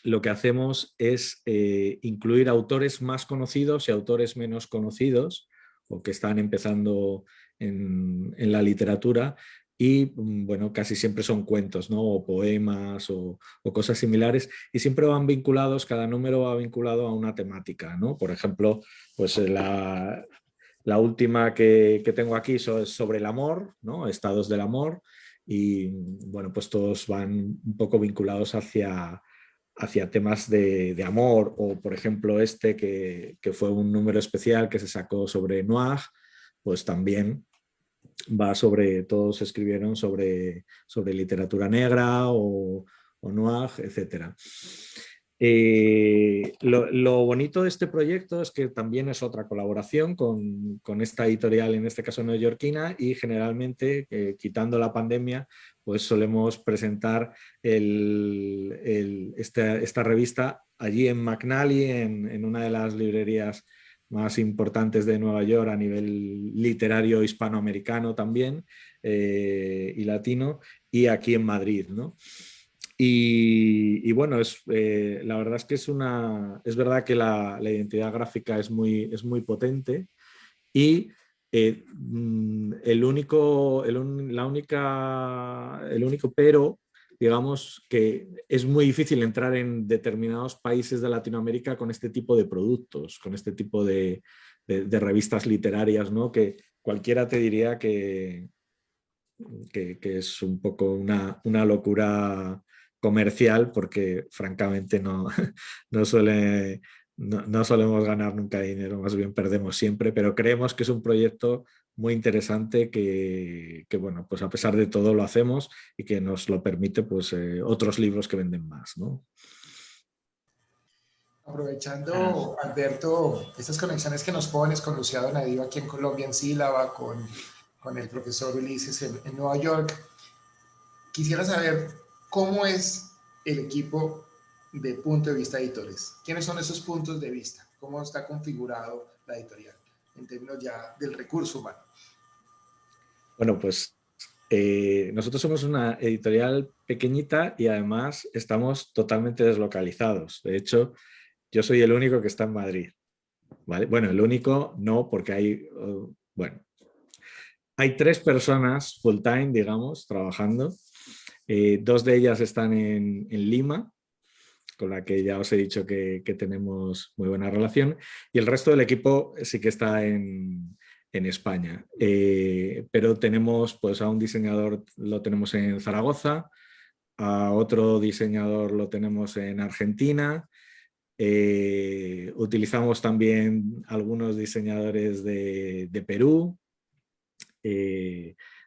Speaker 5: lo que hacemos es incluir autores más conocidos y autores menos conocidos, o que están empezando en la literatura, y bueno, casi siempre son cuentos, ¿no? O poemas o cosas similares, y siempre van vinculados, cada número va vinculado a una temática, ¿no? Por ejemplo, pues la última que tengo aquí es sobre el amor, ¿no? Estados del amor, y bueno, pues todos van un poco vinculados hacia temas de amor, o por ejemplo que fue un número especial que se sacó sobre Noir, pues también va sobre, todos escribieron sobre literatura negra o noir, etc. Lo bonito de este proyecto es que también es otra colaboración con esta editorial, en este caso neoyorquina, y generalmente, quitando la pandemia, pues solemos presentar esta revista allí en McNally, en una de las librerías más importantes de Nueva York a nivel literario hispanoamericano también, y latino, y aquí en Madrid, ¿no? Y bueno, la verdad es que es verdad que la identidad gráfica es muy potente, y el único pero, digamos, que es muy difícil entrar en determinados países de Latinoamérica con este tipo de productos, con este tipo de revistas literarias, ¿no? Que cualquiera te diría que es un poco una locura comercial, porque francamente no solemos ganar nunca dinero, más bien perdemos siempre, pero creemos que es un proyecto muy interesante que bueno, pues a pesar de todo lo hacemos, y que nos lo permite pues otros libros que venden más, ¿no?
Speaker 2: Aprovechando, Alberto, estas conexiones que nos pones con Luciano Donadío aquí en Colombia, en Sílaba, con el profesor Ulises en Nueva York, quisiera saber cómo es el equipo de punto de vista editores. ¿Quiénes son esos puntos de vista? ¿Cómo está configurado la editorial en términos ya del recurso humano?
Speaker 5: Bueno, pues nosotros somos una editorial pequeñita y además estamos totalmente deslocalizados. De hecho, yo soy el único que está en Madrid, ¿vale? Bueno, el único no, porque hay 3 personas full time, digamos, trabajando. 2 de ellas están en Lima, con la que ya os he dicho que tenemos muy buena relación, y el resto del equipo sí que está en España. Pero tenemos pues a un diseñador, lo tenemos en Zaragoza, a otro diseñador lo tenemos en Argentina. Utilizamos también algunos diseñadores de Perú.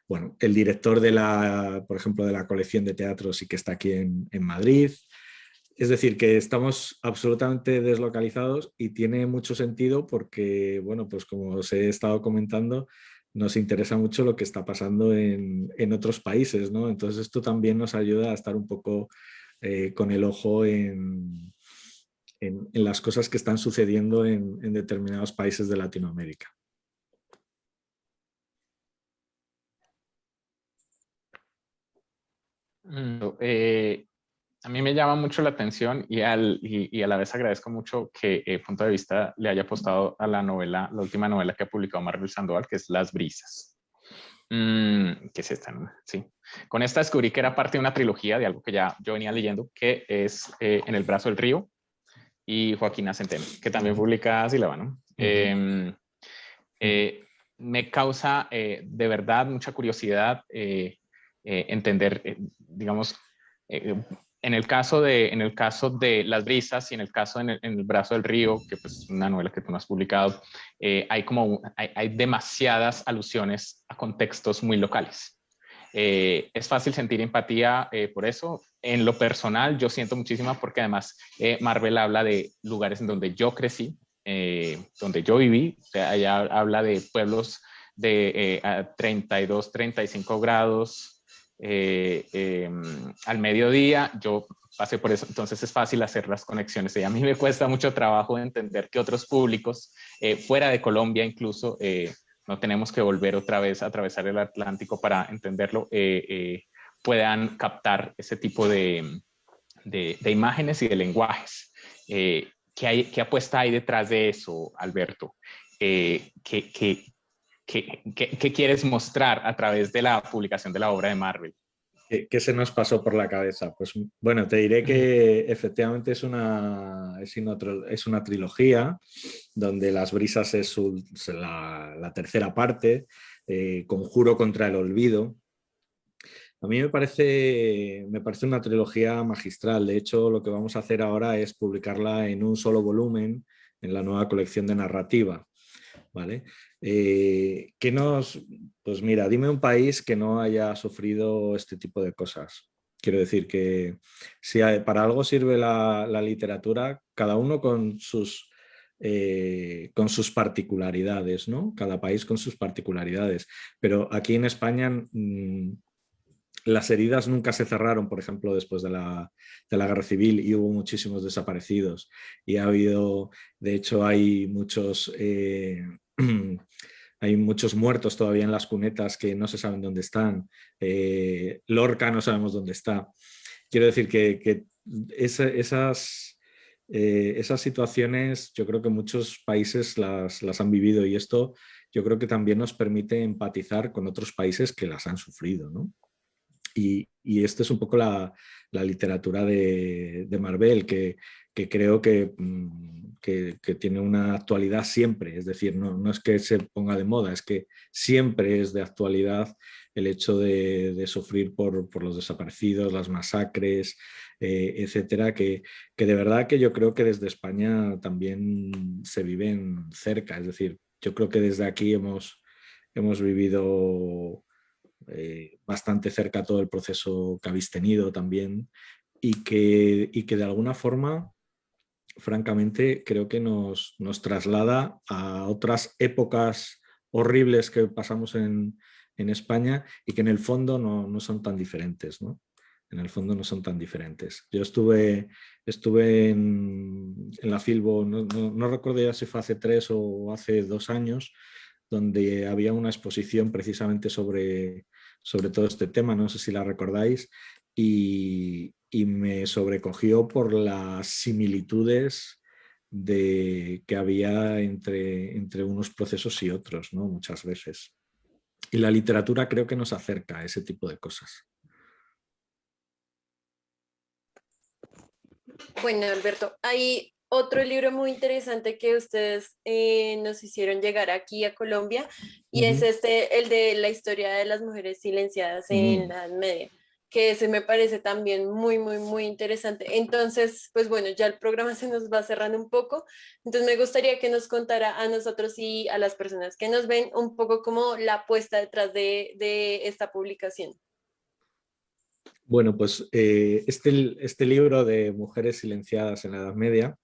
Speaker 5: Bueno, el director por ejemplo, de la colección de teatro sí que está aquí en Madrid. Es decir, que estamos absolutamente deslocalizados, y tiene mucho sentido porque, bueno, pues como os he estado comentando, nos interesa mucho lo que está pasando en otros países, ¿no? Entonces esto también nos ayuda a estar un poco con el ojo en las cosas que están sucediendo en determinados países de Latinoamérica.
Speaker 4: A mí me llama mucho la atención, y a la vez agradezco mucho que Punto de Vista le haya apostado a la última novela que ha publicado Marvel Sandoval, que es Las Brisas. ¿Qué es esta? Sí. Con esta descubrí que era parte de una trilogía de algo que ya yo venía leyendo, que es En el brazo del río, y Joaquina Centeno, que también publica Sílaba, ¿no? Me causa de verdad mucha curiosidad entender, digamos, en el caso de Las Brisas y en el caso en el brazo del río, que pues es una novela que tú no has publicado, hay demasiadas alusiones a contextos muy locales. Es fácil sentir empatía por eso. En lo personal, yo siento muchísima, porque además Marvel habla de lugares en donde yo crecí, donde yo viví. O sea, ella habla de pueblos de 32, 35 grados al mediodía. Yo pasé por eso, entonces es fácil hacer las conexiones. Y a mí me cuesta mucho trabajo entender que otros públicos fuera de Colombia incluso, no tenemos que volver otra vez a atravesar el Atlántico para entenderlo, puedan captar ese tipo de imágenes y de lenguajes. ¿Qué apuesta hay detrás de eso, Alberto? ¿Qué quieres mostrar a través de la publicación de la obra de Marvel?
Speaker 5: ¿Qué se nos pasó por la cabeza? Pues bueno, te diré que efectivamente es una trilogía donde Las Brisas es la tercera parte, Conjuro contra el olvido. A mí me parece una trilogía magistral. De hecho, lo que vamos a hacer ahora es publicarla en un solo volumen en la nueva colección de narrativa, ¿vale? Pues mira, dime un país que no haya sufrido este tipo de cosas. Quiero decir que si para algo sirve la literatura, cada uno con sus particularidades, ¿no? Cada país con sus particularidades. Pero aquí en España las heridas nunca se cerraron, por ejemplo, después de la Guerra Civil, y hubo muchísimos desaparecidos. Y ha habido, de hecho, hay muchos... hay muchos muertos todavía en las cunetas que no se saben dónde están. Lorca no sabemos dónde está. Quiero decir que esas situaciones yo creo que muchos países las han vivido, y esto yo creo que también nos permite empatizar con otros países que las han sufrido, ¿no? Y esto es un poco la literatura de Marvel, que creo que tiene una actualidad siempre. Es decir, no es que se ponga de moda, es que siempre es de actualidad el hecho de sufrir por los desaparecidos, las masacres, etcétera, que de verdad que yo creo que desde España también se viven cerca. Es decir, yo creo que desde aquí hemos vivido bastante cerca todo el proceso que habéis tenido también, y que de alguna forma, francamente, creo que nos traslada a otras épocas horribles que pasamos en España, y que en el fondo no son tan diferentes, ¿no? En el fondo no son tan diferentes. Yo estuve en la Filbo, no recuerdo ya si fue hace 3 o hace 2 años, donde había una exposición precisamente sobre todo este tema, no sé si la recordáis, y me sobrecogió por las similitudes que había entre unos procesos y otros, ¿no? Muchas veces. Y la literatura creo que nos acerca a ese tipo de cosas.
Speaker 3: Bueno, Alberto, hay otro libro muy interesante que ustedes nos hicieron llegar aquí a Colombia, y es el de la historia de las mujeres silenciadas en la Edad Media, que ese me parece también muy, muy, muy interesante. Entonces, pues bueno, ya el programa se nos va cerrando un poco, entonces me gustaría que nos contara a nosotros y a las personas que nos ven un poco como la apuesta detrás de esta publicación.
Speaker 5: Bueno, pues este libro de Mujeres silenciadas en la Edad Media,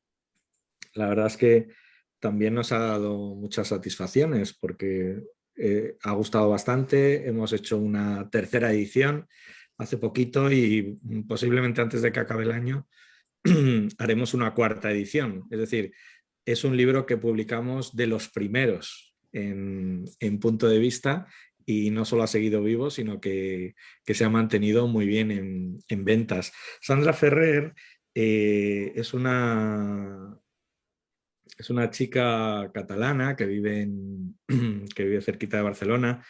Speaker 5: la verdad es que también nos ha dado muchas satisfacciones, porque ha gustado bastante. Hemos hecho una tercera edición hace poquito, y posiblemente antes de que acabe el año haremos una cuarta edición. Es decir, es un libro que publicamos de los primeros en Punto de Vista, y no solo ha seguido vivo, sino que se ha mantenido muy bien en ventas. Sandra Ferrer es una chica catalana que vive cerquita de Barcelona,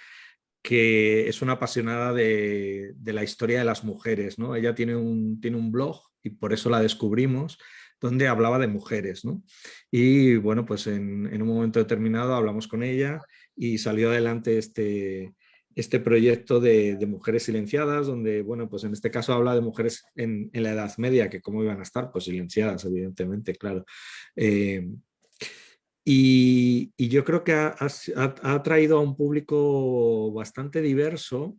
Speaker 5: que es una apasionada de la historia de las mujeres, ¿no? Ella tiene un blog, y por eso la descubrimos, donde hablaba de mujeres, ¿no? Y bueno, pues en un momento determinado hablamos con ella, y salió adelante este proyecto de Mujeres Silenciadas, donde, bueno, pues en este caso habla de mujeres en la Edad Media, que cómo iban a estar, pues evidentemente, claro. Y yo creo que ha traído a un público bastante diverso,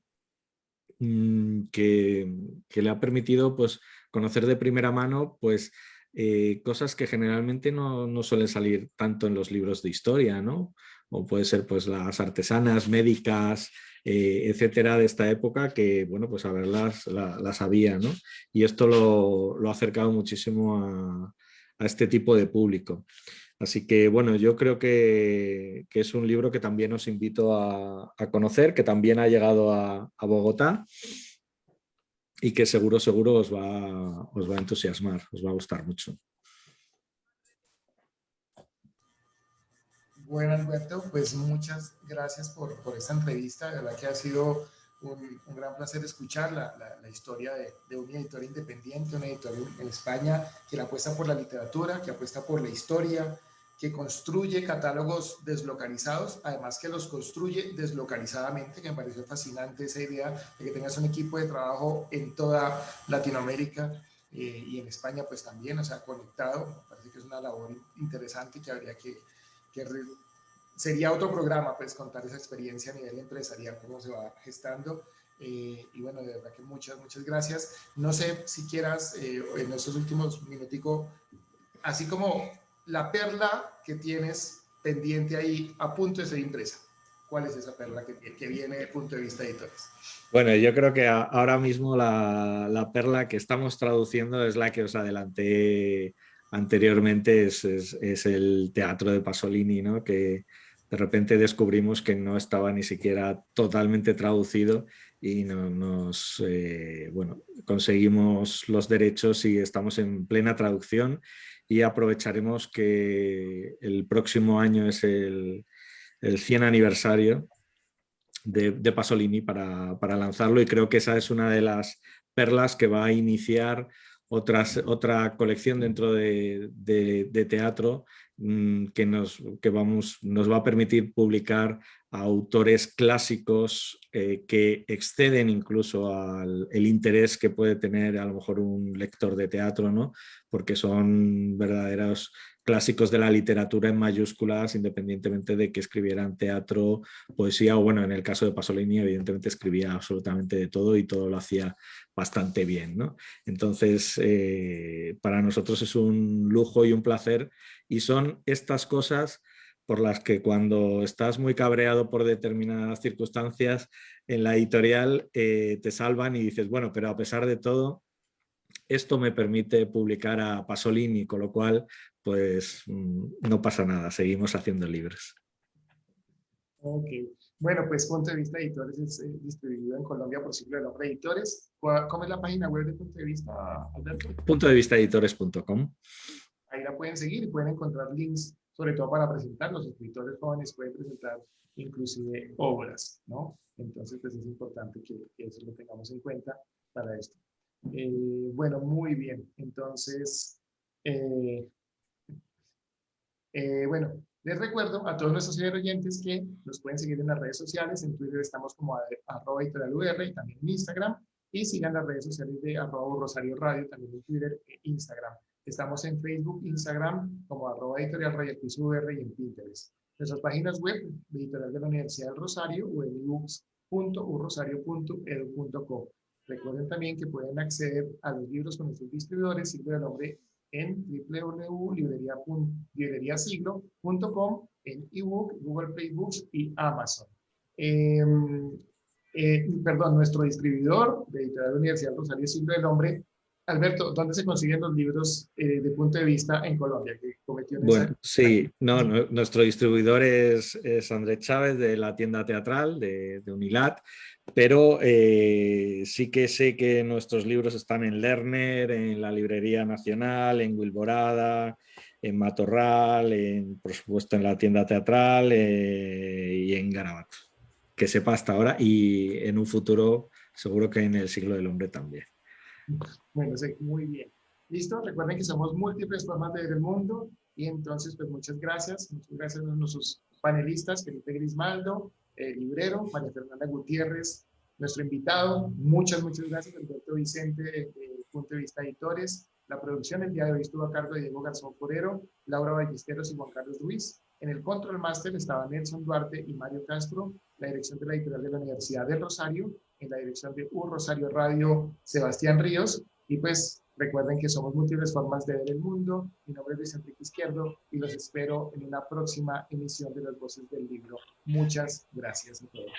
Speaker 5: que le ha permitido, pues, conocer de primera mano, pues, cosas que generalmente no suelen salir tanto en los libros de historia, ¿no? O puede ser, pues, las artesanas, médicas, etcétera, de esta época, que, bueno, pues a verlas las había, ¿no? Y esto lo ha acercado muchísimo a este tipo de público. Así que, bueno, yo creo que es un libro que también os invito a conocer, que también ha llegado a Bogotá, y que seguro os va a entusiasmar, os va a gustar mucho.
Speaker 2: Bueno, Alberto, pues muchas gracias por esta entrevista. De verdad que ha sido un gran placer escuchar la historia de un editor independiente, un editor en España que apuesta por la literatura, que apuesta por la historia, que construye catálogos deslocalizados, además que los construye deslocalizadamente, que me pareció fascinante esa idea de que tengas un equipo de trabajo en toda Latinoamérica, y en España pues también, o sea, conectado. Me parece que es una labor interesante que habría que sería otro programa, pues, contar esa experiencia a nivel empresarial, cómo se va gestando. Y bueno, de verdad que muchas gracias. No sé si quieras, en estos últimos minuticos, así como la perla que tienes pendiente ahí a punto de ser impresa. ¿Cuál es esa perla que viene desde el punto de vista de editores?
Speaker 5: Bueno, yo creo que ahora mismo la perla que estamos traduciendo es la que os adelanté anteriormente, es el teatro de Pasolini, ¿no? Que de repente descubrimos que no estaba ni siquiera totalmente traducido y bueno, conseguimos los derechos y estamos en plena traducción, y aprovecharemos que el próximo año es el 100 aniversario de Pasolini para lanzarlo, y creo que esa es una de las perlas que va a iniciar otra colección dentro de teatro que nos va a permitir publicar a autores clásicos que exceden incluso el interés que puede tener a lo mejor un lector de teatro, ¿no? Porque son verdaderos clásicos de la literatura en mayúsculas, independientemente de que escribieran teatro, poesía, o bueno, en el caso de Pasolini evidentemente escribía absolutamente de todo y todo lo hacía bastante bien, ¿no? Entonces, para nosotros es un lujo y un placer, y son estas cosas por las que cuando estás muy cabreado por determinadas circunstancias en la editorial te salvan y dices, bueno, pero a pesar de todo, esto me permite publicar a Pasolini, con lo cual, pues no pasa nada, seguimos haciendo libros.
Speaker 2: Ok. Bueno, pues Punto de Vista Editores es distribuido en Colombia por Siglo del Hombre Editores. ¿Cómo es la página web de Punto de Vista, Alberto?
Speaker 5: puntodevistaeditores.com.
Speaker 2: Ahí la pueden seguir y pueden encontrar links, sobre todo para presentar. Los escritores jóvenes pueden presentar inclusive obras, ¿no? Entonces, pues es importante que eso lo tengamos en cuenta para esto. Bueno, muy bien. Entonces, bueno, les recuerdo a todos nuestros oyentes que nos pueden seguir en las redes sociales. En Twitter estamos como @editorialur y también en Instagram. Y sigan las redes sociales de @Rosario Radio, también en Twitter e Instagram. Estamos en Facebook, Instagram como @editorialradiour y en Pinterest. Nuestras páginas web de Editorial de la Universidad del Rosario o en ebooks.urrosario.edu.co. Recuerden también que pueden acceder a los libros con nuestros distribuidores Siglo del Hombre en www.libreriasiglo.com, en ebook, Google Play Books y Amazon. Perdón, nuestro distribuidor de Editorial de la Universidad del Rosario Siglo del Hombre. Alberto, ¿dónde se consiguen los libros de Punto de Vista en Colombia? Que cometió
Speaker 5: bueno, sí, nuestro distribuidor es Andrés Chávez, de la tienda teatral de Unilat, pero sí que sé que nuestros libros están en Lerner, en la Librería Nacional, en Wilborada, en Matorral, por supuesto en la tienda teatral y en Garabato. Que sepa hasta ahora, y en un futuro seguro que en el Siglo del Hombre también.
Speaker 2: Bueno, sí, muy bien. ¿Listo? Recuerden que somos múltiples formas de ver el mundo, y entonces, pues muchas gracias a nuestros panelistas, Felipe Grismaldo, librero, María Fernanda Gutiérrez, nuestro invitado. Muchas gracias, Alberto Vicente, de Punto de Vista Editores. La producción el día de hoy estuvo a cargo de Diego Garzón Forero, Laura Ballesteros y Juan Carlos Ruiz. En el Control Master estaba Nelson Duarte y Mario Castro. La dirección de la Editorial de la Universidad del Rosario. En la dirección de Rosario Radio, Sebastián Ríos. Y pues recuerden que somos múltiples formas de ver el mundo. Mi nombre es Luis Enrique Izquierdo y los espero en una próxima emisión de Las Voces del Libro. Muchas gracias a todos.